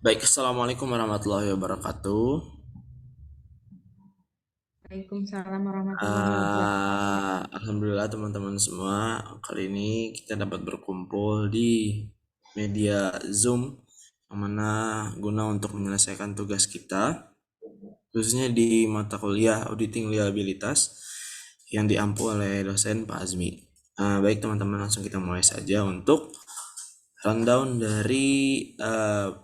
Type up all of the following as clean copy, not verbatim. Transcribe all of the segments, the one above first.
Baik, assalamualaikum warahmatullahi wabarakatuh. Waalaikumsalam warahmatullahi wabarakatuh. Alhamdulillah teman-teman semua, kali ini kita dapat berkumpul di media Zoom, yang mana guna untuk menyelesaikan tugas kita, khususnya di mata kuliah auditing liabilitas yang diampu oleh dosen Pak Azmi. Baik teman-teman, langsung kita mulai saja untuk rundown dari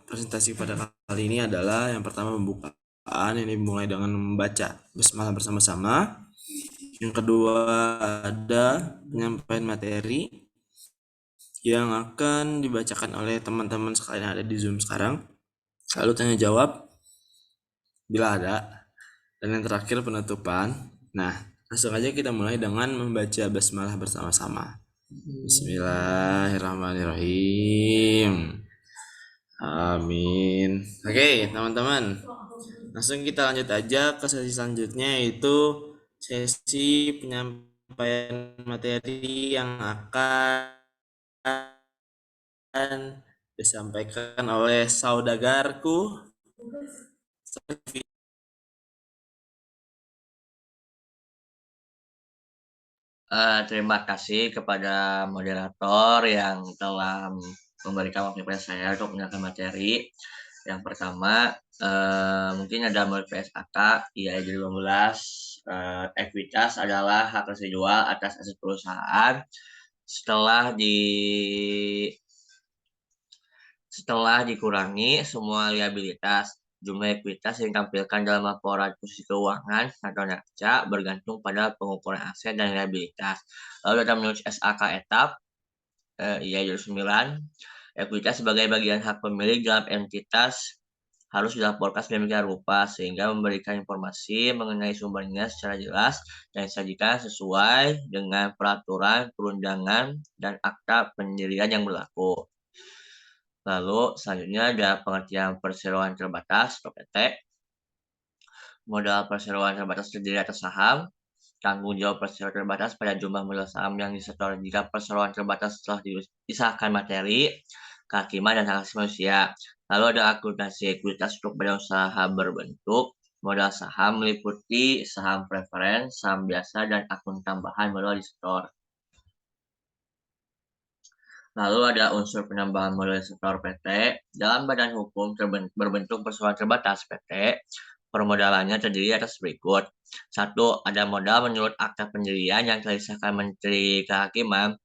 presentasi pada kali ini adalah yang pertama pembukaan ini dimulai dengan membaca basmalah bersama-sama. Yang kedua ada penyampaian materi yang akan dibacakan oleh teman-teman sekalian yang ada di Zoom sekarang. Lalu tanya jawab bila ada. Dan yang terakhir penutupan. Nah, langsung aja kita mulai dengan membaca basmalah bersama-sama. Bismillahirrahmanirrahim. Amin. Oke, teman-teman. Langsung kita lanjut aja ke sesi selanjutnya, yaitu sesi penyampaian materi yang akan disampaikan oleh saudagarku. Terima kasih kepada moderator yang telah memberikan waktu kepada saya untuk menjelaskan materi. Yang pertama, mungkin ada menurut PSAK, IAI 2015, ekuitas adalah hak residual atas aset perusahaan setelah di setelah dikurangi semua liabilitas. Jumlah ekuitas yang ditampilkan dalam laporan posisi keuangan atau neraca bergantung pada pengukuran aset dan liabilitas. Lalu ada menurut SAK etap, IA 9, ekuitas sebagai bagian hak pemilik dalam entitas harus dilaporkan sedemikian rupa sehingga memberikan informasi mengenai sumbernya secara jelas dan disajikan sesuai dengan peraturan perundangan dan akta pendirian yang berlaku. Lalu selanjutnya ada pengertian perseroan terbatas atau PT. Modal perseroan terbatas terdiri atas saham. Tanggung jawab perseroan terbatas pada jumlah modal saham yang disetor jika perseroan terbatas telah disahkan materi, kehakiman, dan hak asasi manusia. Lalu ada akuntansi ekuitas untuk badan usaha berbentuk. Modal saham meliputi saham preferen, saham biasa, dan akun tambahan modal disetor. Lalu ada unsur penambahan modal setor PT. Dalam badan hukum berbentuk perseroan terbatas PT, permodalannya terdiri atas berikut. 1. Ada modal menurut akta pendirian yang telah disahkan Menteri Kehakiman.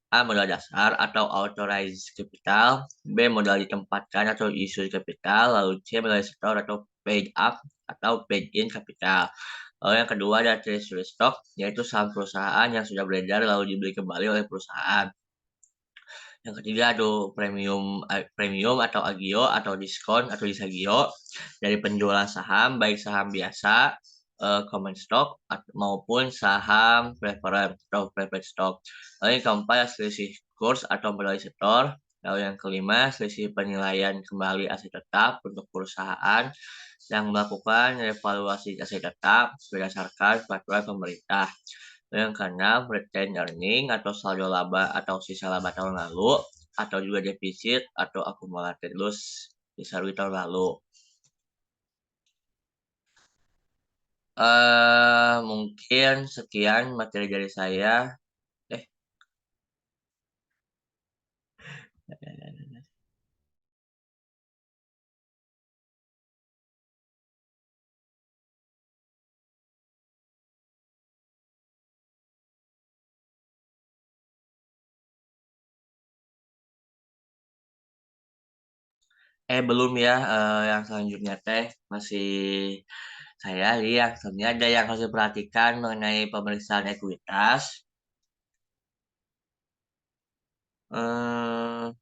A. Modal dasar atau authorized capital. B. Modal ditempatkan atau issued capital. Lalu C. Modal setor atau paid up atau paid in capital. Lalu yang kedua ada treasury stock, yaitu saham perusahaan yang sudah beredar lalu dibeli kembali oleh perusahaan. Yang ketiga ada premium atau agio atau diskon atau disagio dari penjualan saham, baik saham biasa, common stock maupun saham preferred atau preferred stock. Lalu yang keempat selisih kurs atau modal setor. Lalu yang kelima selisih penilaian kembali aset tetap untuk perusahaan yang melakukan evaluasi aset tetap berdasarkan peraturan pemerintah. Yang keenam, retained earning atau saldo laba atau sisa laba tahun lalu, atau juga defisit atau accumulated loss sisa rugi tahun lalu. Mungkin sekian materi dari saya. Eh, belum ya, yang selanjutnya teh masih saya lihat sebenarnya ada yang harus diperhatikan mengenai pemeriksaan ekuitas. Eh,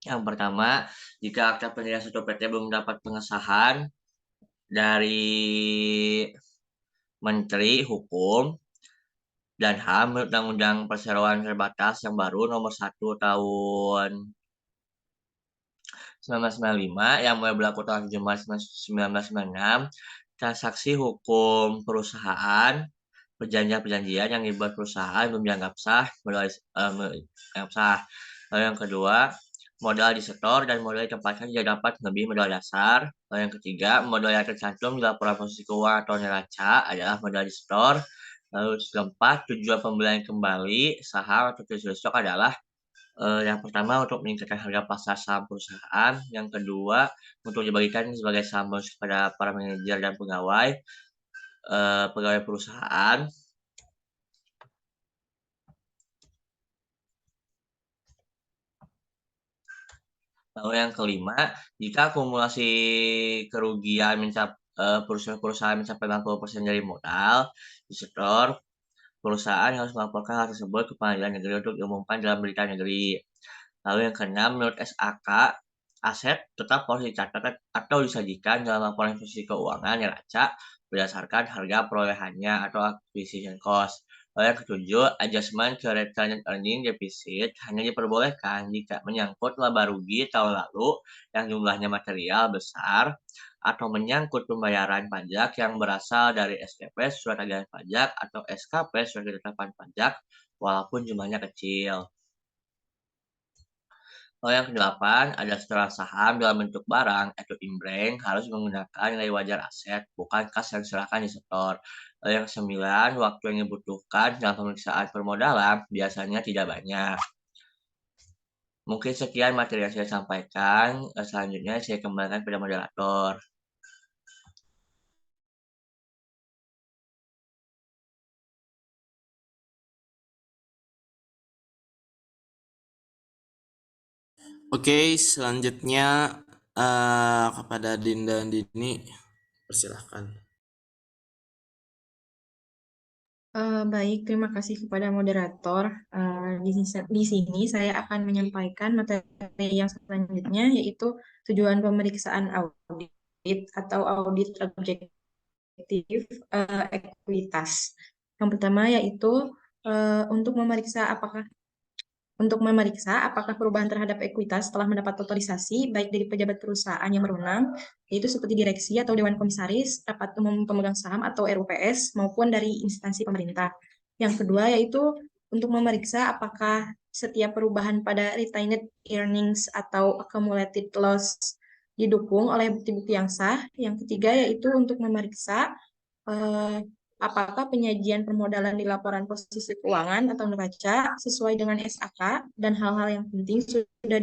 yang pertama, jika akta pendirian suatu PT belum mendapat pengesahan dari Menteri Hukum dan HAM menurut Undang-Undang Perseroan Terbatas yang baru nomor 1 tahun 1995 yang mulai berlaku tahun 7 Maret 1996, transaksi hukum perusahaan, perjanjian-perjanjian yang dibuat perusahaan belum dianggap sah, Lalu yang kedua, modal disetor dan modal ditempatkan jika dapat lebih modal dasar. Lalu yang ketiga, modal yang tercantum di laporan posisi keuangan atau neraca adalah modal disetor. Lalu keempat, tujuan pembelian kembali saham atau treasury stock adalah yang pertama untuk meningkatkan harga pasar saham perusahaan, yang kedua untuk dibagikan sebagai saham bonus kepada para manajer dan pegawai perusahaan. Lalu yang kelima, jika akumulasi kerugian perusahaan mencapai 60% dari modal disetor, perusahaan harus melaporkan hal tersebut ke pengadilan negeri untuk diumumkan dalam berita negeri. Lalu yang keenam, menurut SAK, aset tetap harus dicatat atau disajikan dalam laporan posisi keuangan neraca berdasarkan harga perolehannya atau acquisition cost. Lalu yang ketujuh, adjustment ke retained earning deficit hanya diperbolehkan jika menyangkut laba rugi tahun lalu yang jumlahnya material besar atau menyangkut pembayaran pajak yang berasal dari SPP surat agian pajak atau SKP surat ketetapan pajak walaupun jumlahnya kecil. Lalu yang kedelapan, ada setelah saham dalam bentuk barang atau imbreng harus menggunakan nilai wajar aset, bukan kas yang silakan disetor. Lalu yang kesembilan, waktu yang dibutuhkan dalam pemeriksaan permodalan biasanya tidak banyak. Mungkin sekian materi yang saya sampaikan. Selanjutnya saya kembalikan pada moderator. Oke, selanjutnya kepada Dinda dan Dini, persilahkan. Baik, terima kasih kepada moderator. Di sini saya akan menyampaikan materi yang selanjutnya, yaitu tujuan pemeriksaan audit atau audit objektif ekuitas. Yang pertama yaitu untuk memeriksa apakah perubahan terhadap ekuitas telah mendapat otorisasi baik dari pejabat perusahaan yang berwenang, yaitu seperti direksi atau dewan komisaris, rapat umum pemegang saham atau RUPS, maupun dari instansi pemerintah. Yang kedua yaitu untuk memeriksa apakah setiap perubahan pada retained earnings atau accumulated loss didukung oleh bukti-bukti yang sah. Yang ketiga yaitu untuk memeriksa apakah penyajian permodalan di laporan posisi keuangan atau neraca sesuai dengan SAK dan hal-hal yang penting sudah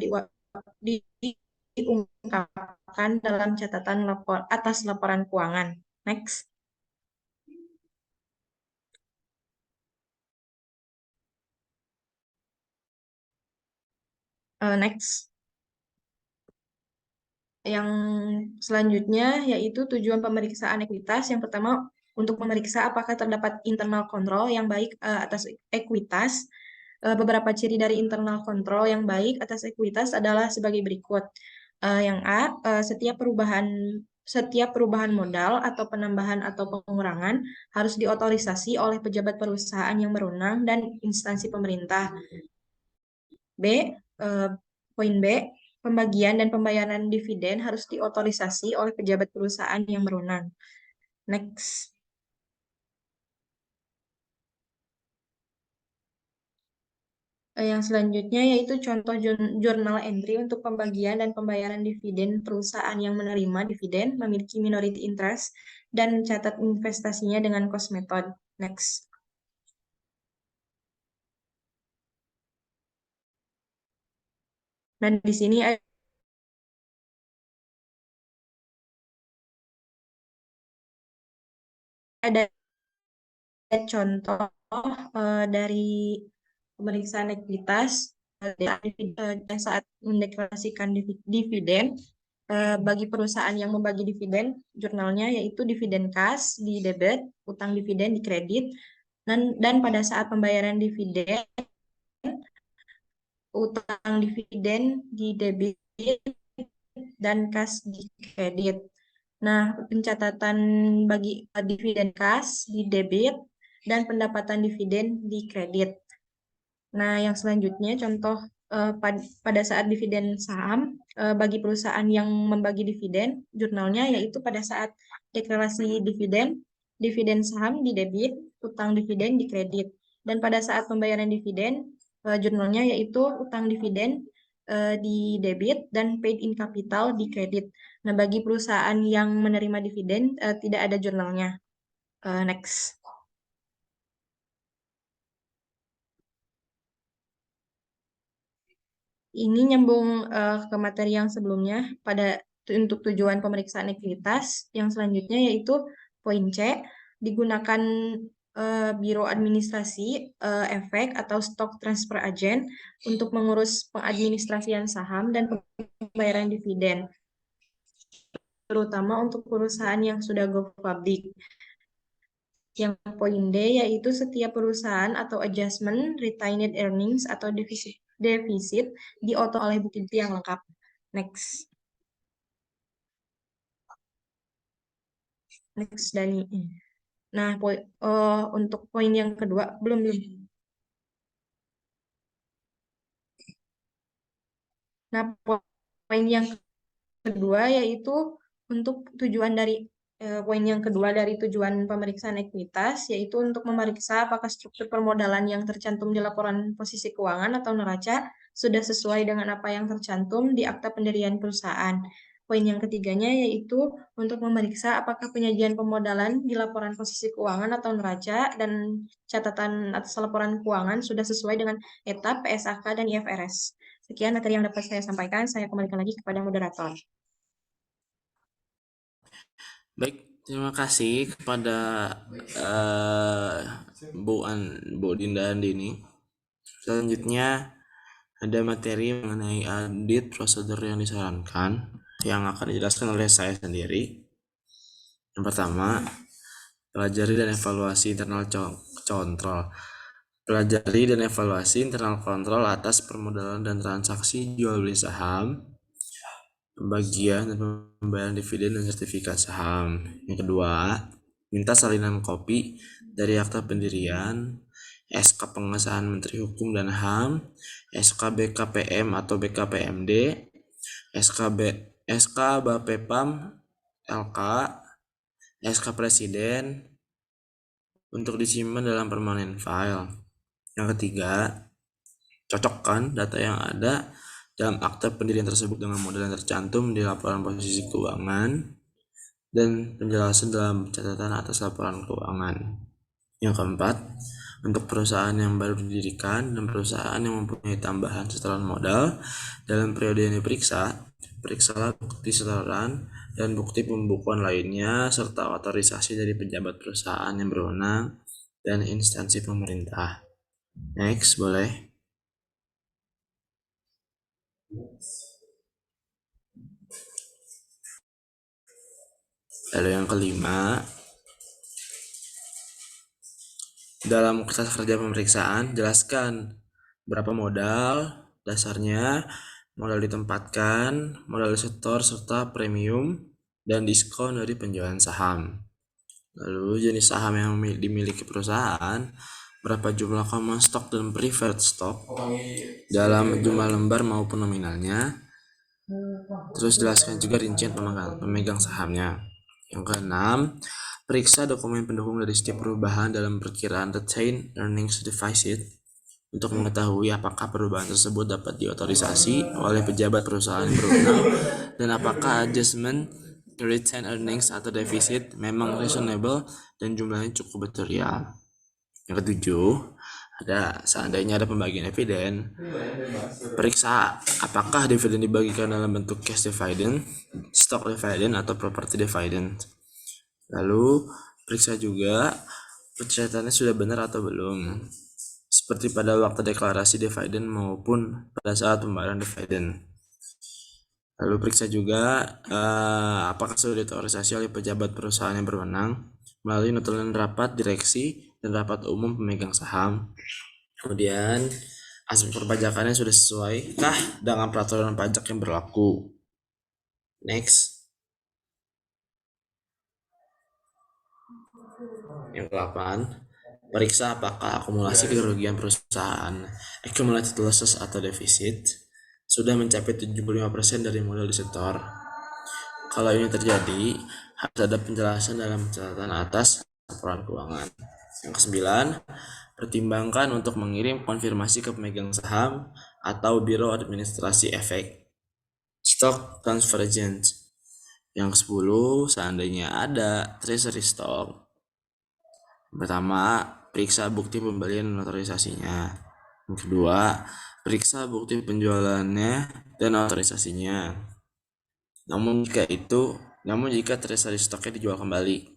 diungkapkan dalam catatan atas laporan keuangan. Next. Next. Yang selanjutnya yaitu tujuan pemeriksaan ekuitas. Yang pertama untuk memeriksa apakah terdapat internal control yang baik atas ekuitas. Beberapa ciri dari internal control yang baik atas ekuitas adalah sebagai berikut. Yang A, setiap perubahan modal atau penambahan atau pengurangan harus diotorisasi oleh pejabat perusahaan yang berwenang dan instansi pemerintah. B, poin B, pembagian dan pembayaran dividen harus diotorisasi oleh pejabat perusahaan yang berwenang. Next. Yang selanjutnya yaitu contoh journal entry untuk pembagian dan pembayaran dividen perusahaan yang menerima dividen, memiliki minority interest, dan mencatat investasinya dengan cost method. Next. Dan di sini ada contoh dari pemeriksaan ekuitas saat mendeklarasikan dividen bagi perusahaan yang membagi dividen, jurnalnya yaitu dividen kas di debit, utang dividen di kredit, dan pada saat pembayaran dividen, utang dividen di debit dan kas di kredit. Nah, pencatatan bagi dividen kas di debit dan pendapatan dividen di kredit. Nah, yang selanjutnya contoh pada saat dividen saham bagi perusahaan yang membagi dividen, jurnalnya yaitu pada saat deklarasi dividen saham di debit, utang dividen di kredit. Dan pada saat pembayaran dividen, jurnalnya yaitu utang dividen di debit dan paid in capital di kredit. Nah, bagi perusahaan yang menerima dividen tidak ada jurnalnya. Next. Ini nyambung ke materi yang sebelumnya untuk tujuan pemeriksaan ekuitas. Yang selanjutnya yaitu poin C, digunakan Biro Administrasi Efek atau Stock Transfer Agent untuk mengurus pengadministrasian saham dan pembayaran dividen, terutama untuk perusahaan yang sudah go public. Yang poin D yaitu setiap perusahaan atau adjustment retained earnings atau defisit dioto oleh bukti yang lengkap. Next. Next, Dani. Nah, untuk poin yang kedua, belum. Nah, poin yang kedua yaitu untuk tujuan dari poin yang kedua dari tujuan pemeriksaan ekuitas, yaitu untuk memeriksa apakah struktur permodalan yang tercantum di laporan posisi keuangan atau neraca sudah sesuai dengan apa yang tercantum di akta pendirian perusahaan. Poin yang ketiganya yaitu untuk memeriksa apakah penyajian pemodalan di laporan posisi keuangan atau neraca dan catatan atas laporan keuangan sudah sesuai dengan etap PSAK dan IFRS. Sekian materi yang dapat saya sampaikan. Saya kembalikan lagi kepada moderator. Baik, terima kasih kepada Bu Dinda Andini. Selanjutnya ada materi mengenai audit prosedur yang disarankan yang akan dijelaskan oleh saya sendiri. Yang pertama, pelajari dan evaluasi internal kontrol. Pelajari dan evaluasi internal kontrol atas permodalan dan transaksi jual beli saham, pembagian dan pembayaran dividen dan sertifikat saham. Yang kedua, minta salinan kopi dari akta pendirian, SK pengesahan Menteri Hukum dan HAM, SK BKPM atau BKPMD, SK Bapepam LK, SK Presiden untuk disimpan dalam permanent file. Yang ketiga, cocokkan data yang ada dalam akta pendirian tersebut dengan model yang tercantum di laporan posisi keuangan dan penjelasan dalam catatan atas laporan keuangan. Yang keempat, untuk perusahaan yang baru didirikan dan perusahaan yang mempunyai tambahan setoran modal dalam periode yang diperiksa, periksalah bukti setoran dan bukti pembukuan lainnya serta otorisasi dari pejabat perusahaan yang berwenang dan instansi pemerintah. Next, boleh. Lalu yang kelima, dalam kertas kerja pemeriksaan, jelaskan berapa modal dasarnya, modal ditempatkan, modal disetor, serta premium dan diskon dari penjualan saham. Lalu jenis saham yang dimiliki perusahaan, berapa jumlah common stock dan preferred stock dalam jumlah lembar maupun nominalnya. Terus jelaskan juga rincian pemegang sahamnya. Yang keenam, periksa dokumen pendukung dari setiap perubahan dalam perkiraan retained earnings deficit untuk mengetahui apakah perubahan tersebut dapat diotorisasi oleh pejabat perusahaan berwenang dan apakah adjustment retained earnings atau defisit memang reasonable dan jumlahnya cukup material. Yang ketujuh, seandainya ada pembagian dividen, periksa apakah dividen dibagikan dalam bentuk cash dividend, stock dividend, atau property dividend. Lalu periksa juga pencatatannya sudah benar atau belum, seperti pada waktu deklarasi dividen maupun pada saat pembayaran dividen. Lalu periksa juga apakah sudah diotorisasi oleh pejabat perusahaan yang berwenang melalui notulen rapat direksi dan rapat umum pemegang saham. Kemudian aspek perpajakannya sudah sesuaikah dengan peraturan pajak yang berlaku. Next. Yang ke-8, periksa apakah akumulasi kerugian perusahaan accumulated losses atau defisit sudah mencapai 75% dari modal disetor. Kalau ini terjadi, harus ada penjelasan dalam catatan atas laporan keuangan. Yang kesembilan, pertimbangkan untuk mengirim konfirmasi ke pemegang saham atau Biro Administrasi Efek Stock Convergence. Yang ke-10, seandainya ada treasury stock. Pertama, periksa bukti pembelian dan otorisasinya. Yang kedua, periksa bukti penjualannya dan otorisasinya. Namun jika treasury stocknya dijual kembali.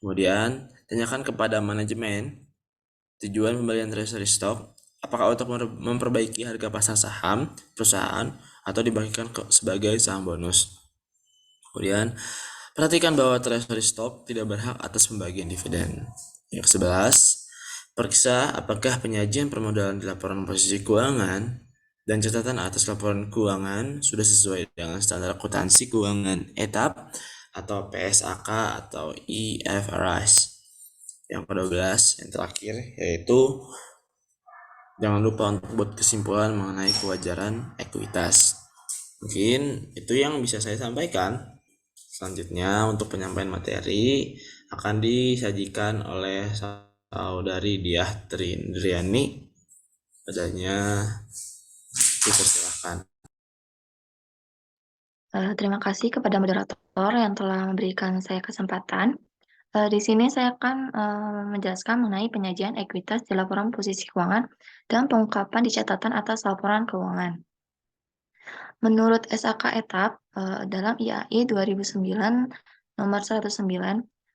Kemudian, tanyakan kepada manajemen tujuan pembelian treasury stock, apakah untuk memperbaiki harga pasar saham perusahaan atau dibagikan sebagai saham bonus. Kemudian, perhatikan bahwa treasury stock tidak berhak atas pembagian dividen. Yang ke-11, periksa apakah penyajian permodalan di laporan posisi keuangan dan catatan atas laporan keuangan sudah sesuai dengan standar akuntansi keuangan etap atau PSAK atau IFRS. Yang ke-12, yang terakhir, yaitu jangan lupa untuk buat kesimpulan mengenai kewajaran ekuitas. Mungkin itu yang bisa saya sampaikan. Selanjutnya untuk penyampaian materi akan disajikan oleh saudari Diah Trindriani. Padanya dipersilakan. Terima kasih kepada moderator yang telah memberikan saya kesempatan. Di sini saya akan menjelaskan mengenai penyajian ekuitas di laporan posisi keuangan dan pengungkapan di catatan atas laporan keuangan. Menurut SAK Etap dalam IAI 2009 nomor 109,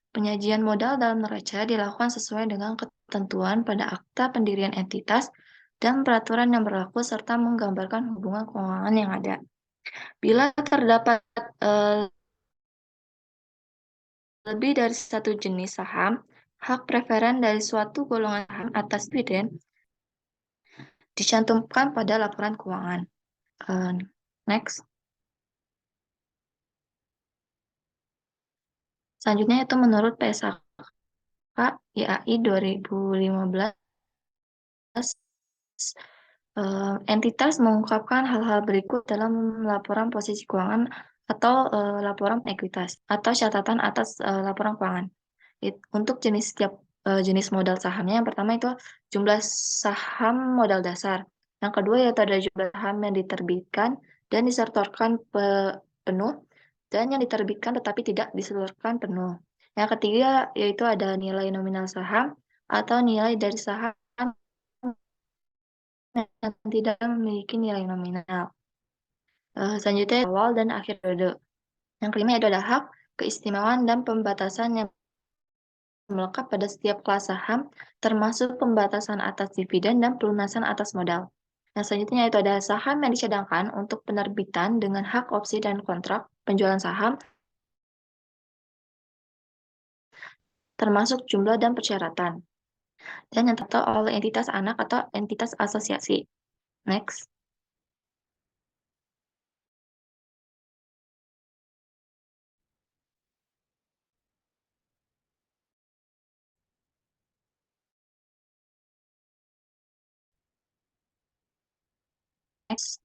penyajian modal dalam neraca dilakukan sesuai dengan ketentuan pada akta pendirian entitas dan peraturan yang berlaku serta menggambarkan hubungan keuangan yang ada. Bila terdapat lebih dari satu jenis saham, hak preferen dari suatu golongan saham atas dividen dicantumkan pada laporan keuangan. Next. Selanjutnya itu menurut PSAK IAI 2015, entitas mengungkapkan hal-hal berikut dalam laporan posisi keuangan atau laporan ekuitas atau catatan atas laporan keuangan. Untuk setiap jenis modal sahamnya, yang pertama itu jumlah saham modal dasar. Yang kedua yaitu ada jumlah saham yang diterbitkan dan disetorkan penuh dan yang diterbitkan tetapi tidak disetorkan penuh. Yang ketiga yaitu ada nilai nominal saham atau nilai dari saham yang tidak memiliki nilai nominal. Selanjutnya awal dan akhir periode. Yang kelima yaitu ada hak, keistimewaan, dan pembatasan yang melekat pada setiap kelas saham, termasuk pembatasan atas dividen dan pelunasan atas modal. Yang selanjutnya yaitu ada saham yang dicadangkan untuk penerbitan dengan hak opsi dan kontrak penjualan saham, termasuk jumlah dan persyaratan. Dan yang tertentu oleh entitas anak atau entitas asosiasi. Next. Next.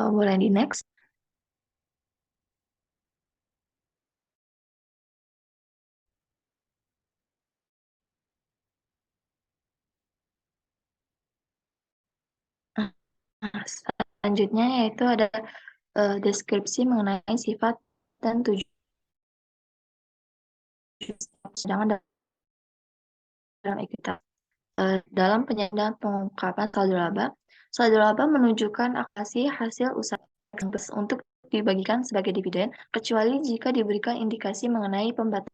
Boleh di next. Nah, selanjutnya yaitu ada deskripsi mengenai sifat dan tujuan sedangkan dalam ekuitas. Dalam penyajian pengungkapan saldo laba menunjukkan akumulasi hasil usaha untuk dibagikan sebagai dividen, kecuali jika diberikan indikasi mengenai pembatasan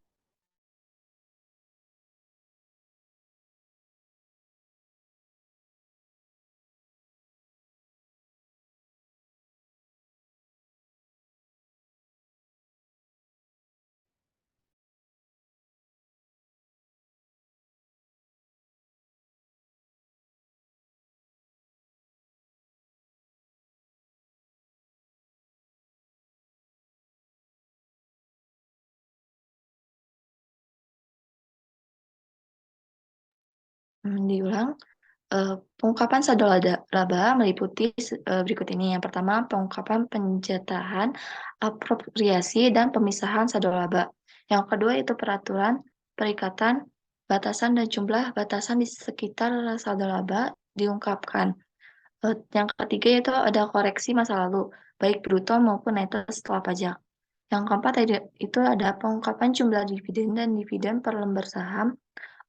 diulang. Pengungkapan saldo laba meliputi berikut ini. Yang pertama, pengungkapan penjatahan, apropriasi, dan pemisahan saldo laba. Yang kedua itu peraturan, perikatan, batasan, dan jumlah batasan di sekitar saldo laba diungkapkan. Yang ketiga itu ada koreksi masa lalu, baik bruto maupun neto setelah pajak. Yang keempat itu ada pengungkapan jumlah dividen dan dividen per lembar saham,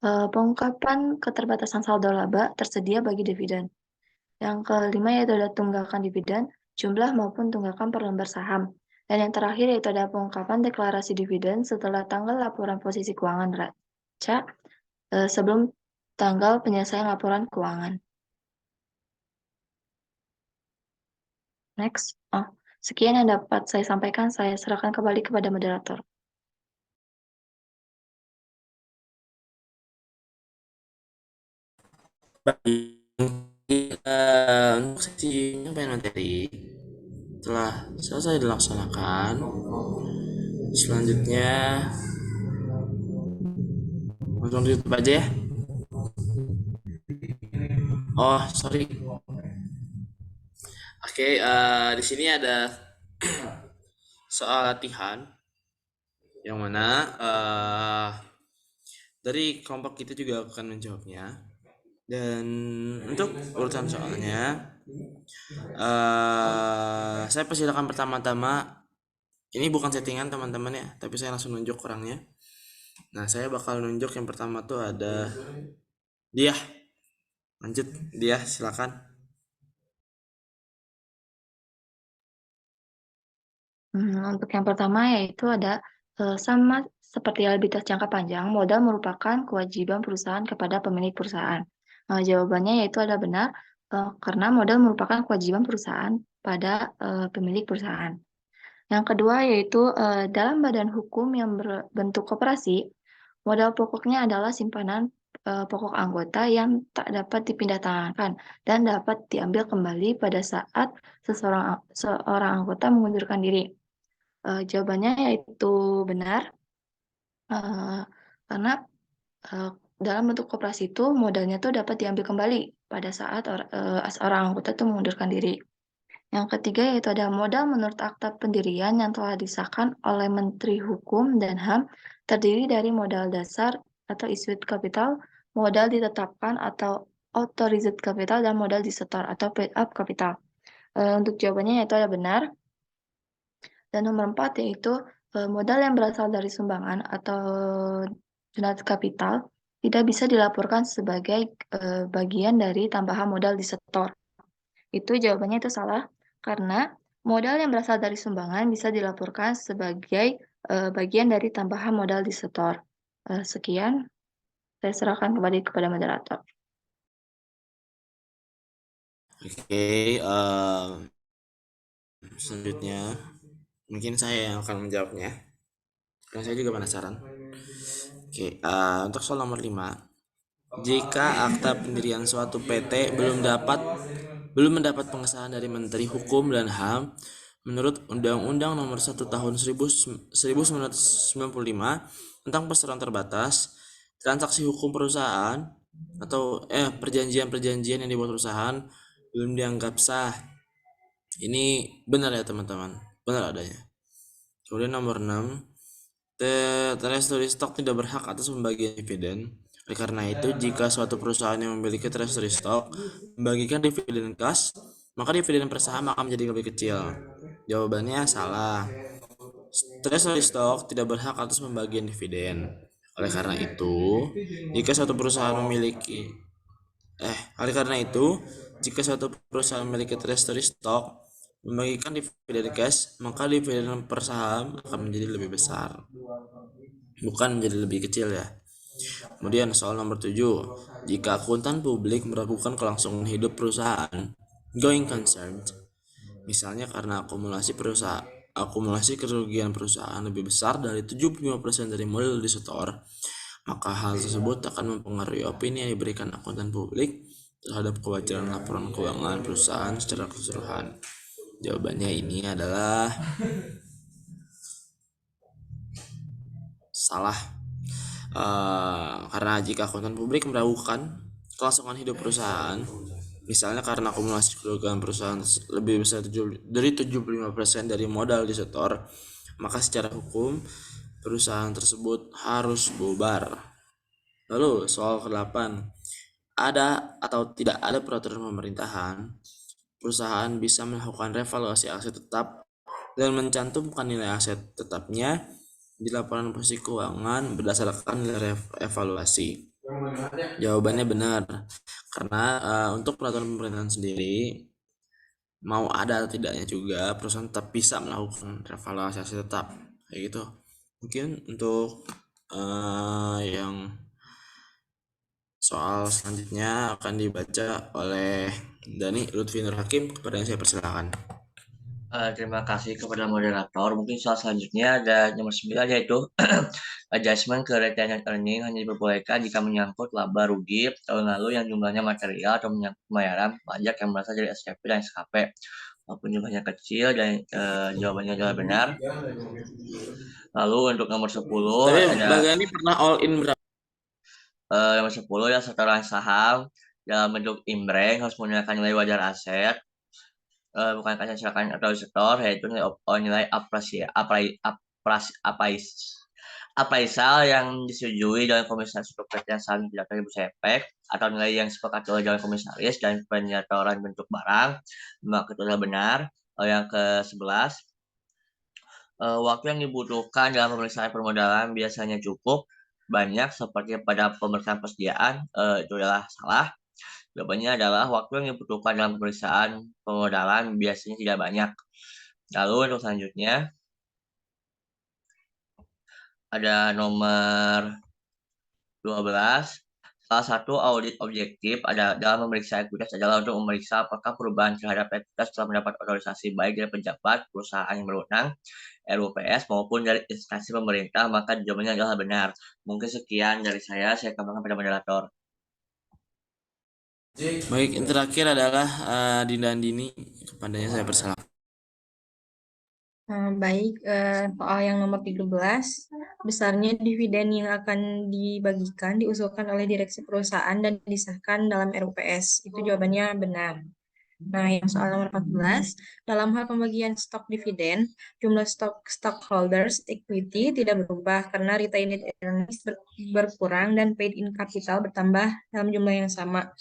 pengungkapan keterbatasan saldo laba tersedia bagi dividen. Yang kelima yaitu ada tunggakan dividen, jumlah maupun tunggakan per lembar saham. Dan yang terakhir yaitu ada pengungkapan deklarasi dividen setelah tanggal laporan posisi keuangan neraca sebelum tanggal penyelesaian laporan keuangan. Next. Sekian yang dapat saya sampaikan, saya serahkan kembali kepada moderator. Untuk sesi penyampaian materi telah selesai dilaksanakan. Selanjutnya langsung ditutup aja ya. Oh, sorry. Oke, di sini ada soal latihan yang mana dari kelompok kita juga akan menjawabnya. Dan untuk urutan soalnya, saya persilakan pertama-tama. Ini bukan settingan teman-teman ya, tapi saya langsung nunjuk orangnya. Nah, saya bakal nunjuk yang pertama tuh ada dia. Lanjut, dia silakan. Untuk yang pertama yaitu ada sama seperti liabilitas jangka panjang, modal merupakan kewajiban perusahaan kepada pemilik perusahaan. Jawabannya yaitu ada benar karena modal merupakan kewajiban perusahaan pada pemilik perusahaan. Yang kedua yaitu dalam badan hukum yang berbentuk koperasi, modal pokoknya adalah simpanan pokok anggota yang tak dapat dipindahtangankan dan dapat diambil kembali pada saat seorang anggota mengundurkan diri. Jawabannya yaitu benar karena dalam bentuk koperasi itu modalnya tuh dapat diambil kembali pada saat seorang anggota itu mengundurkan diri. Yang ketiga yaitu ada modal menurut akta pendirian yang telah disahkan oleh Menteri Hukum dan HAM terdiri dari modal dasar atau issued capital, modal ditetapkan atau authorized capital, dan modal disetor atau paid up capital. Untuk jawabannya yaitu ada benar. Dan nomor 4 yaitu modal yang berasal dari sumbangan atau donat kapital tidak bisa dilaporkan sebagai bagian dari tambahan modal disetor. Itu jawabannya itu salah karena modal yang berasal dari sumbangan bisa dilaporkan sebagai bagian dari tambahan modal disetor. Sekian, saya serahkan kembali kepada moderator. Oke, selanjutnya mungkin saya yang akan menjawabnya. Karena saya juga penasaran. Oke, untuk soal nomor 5. Jika akta pendirian suatu PT belum mendapat pengesahan dari Menteri Hukum dan HAM menurut Undang-Undang Nomor 1 Tahun 1995 tentang perseroan terbatas, transaksi hukum perusahaan atau perjanjian-perjanjian yang dibuat perusahaan belum dianggap sah. Ini benar ya teman-teman, benar adanya. Kemudian nomor 6, treasury stock tidak berhak atas pembagian dividen. Oleh karena itu, jika suatu perusahaan yang memiliki treasury stock membagikan dividen kas, maka dividen per saham akan menjadi lebih kecil. Jawabannya salah. Treasury stock tidak berhak atas pembagian dividen. Oleh karena itu, jika suatu perusahaan memiliki treasury stock membagikan dividen cash, maka dividen per saham akan menjadi lebih besar, bukan menjadi lebih kecil ya. Kemudian soal nomor 7, jika akuntan publik meragukan kelangsungan hidup perusahaan going concern, misalnya karena akumulasi kerugian perusahaan lebih besar dari 75% dari modal disetor, maka hal tersebut akan mempengaruhi opini yang diberikan akuntan publik terhadap kewajaran laporan keuangan perusahaan secara keseluruhan. Jawabannya ini adalah salah. Karena jika akuntan publik meragukan kelangsungan hidup perusahaan. Misalnya karena akumulasi kerugian perusahaan lebih besar dari 75% dari modal disetor, maka secara hukum perusahaan tersebut harus bubar. Lalu soal ke-8, ada atau tidak ada peraturan pemerintahan, perusahaan bisa melakukan revaluasi aset tetap dan mencantumkan nilai aset tetapnya di laporan posisi keuangan berdasarkan nilai evaluasi. Jawabannya benar, karena untuk peraturan pemerintahan sendiri, mau ada atau tidaknya juga perusahaan tetap bisa melakukan revaluasi aset tetap, kayak gitu. Mungkin untuk yang soal selanjutnya akan dibaca oleh Dani Lutfi Nur Hakim, kepada yang saya persilakan. Terima kasih kepada moderator. Mungkin soal selanjutnya ada nomor 9, yaitu adjustment ke retained earning hanya diperbolehkan jika menyangkut laba rugi tahun lalu yang jumlahnya material atau menyangkut pembayaran pajak yang berasal dari SPP dan SKP. Walaupun jumlahnya kecil dan jawabannya adalah benar. Lalu untuk nomor 10 Tapi ada Mbak Gani pernah all in berapa? nomor 10 ya, setoran saham dalam bentuk imbreng harus menggunakan nilai wajar aset. Bukan kaca silakan atau setor, yaitu nilai appraisal yang disetujui dalam komisaris untuk PT yang saling tidak berefek efek atau nilai yang disepakati oleh dalam komisaris dan penyetoran bentuk barang, maka itu adalah benar. Yang ke-11, waktu yang dibutuhkan dalam pemeriksaan permodalan biasanya cukup banyak seperti pada pemeriksaan persediaan, itu adalah salah. Jawabannya adalah waktu yang dibutuhkan dalam pemeriksaan permodalan biasanya tidak banyak. Lalu untuk selanjutnya ada nomor 12. Salah satu audit objektif dalam memeriksa ekuitas adalah untuk memeriksa apakah perubahan terhadap ekuitas telah mendapat otorisasi baik dari pejabat perusahaan yang berwenang, RUPS maupun dari instansi pemerintah, maka jawabannya adalah benar. Mungkin sekian dari saya kembalikan pada moderator. Baik, yang terakhir adalah Dinda Andini, kepadanya saya persilakan. Baik, soal yang nomor 13, besarnya dividen yang akan dibagikan diusulkan oleh direksi perusahaan dan disahkan dalam RUPS. Itu jawabannya benar. Nah, yang soal nomor 14, dalam hal pembagian stok dividen, jumlah stockholders equity tidak berubah karena retained earnings berkurang dan paid in capital bertambah dalam jumlah yang sama.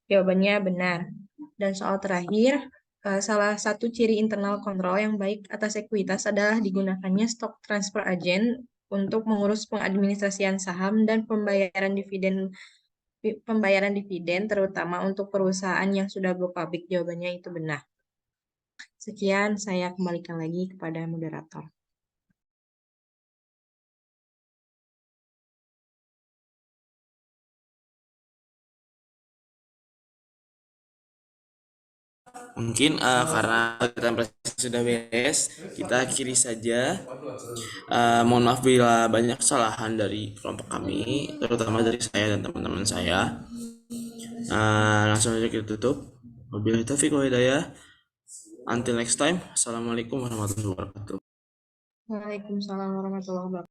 Jawabannya benar. Dan soal terakhir, salah satu ciri internal kontrol yang baik atas ekuitas adalah digunakannya stock transfer agent untuk mengurus pengadministrasian saham dan pembayaran dividen terutama untuk perusahaan yang sudah go public. Jawabannya itu benar. Sekian, saya kembalikan lagi kepada moderator. Mungkin karena kegiatan presentasi sudah beres, kita akhiri saja. Mohon maaf bila banyak kesalahan dari kelompok kami, terutama dari saya dan teman-teman saya. Langsung saja kita tutup. Wabillahi taufiq wal hidayah. Until next time. Assalamualaikum warahmatullahi wabarakatuh. Waalaikumsalam warahmatullahi wabarakatuh.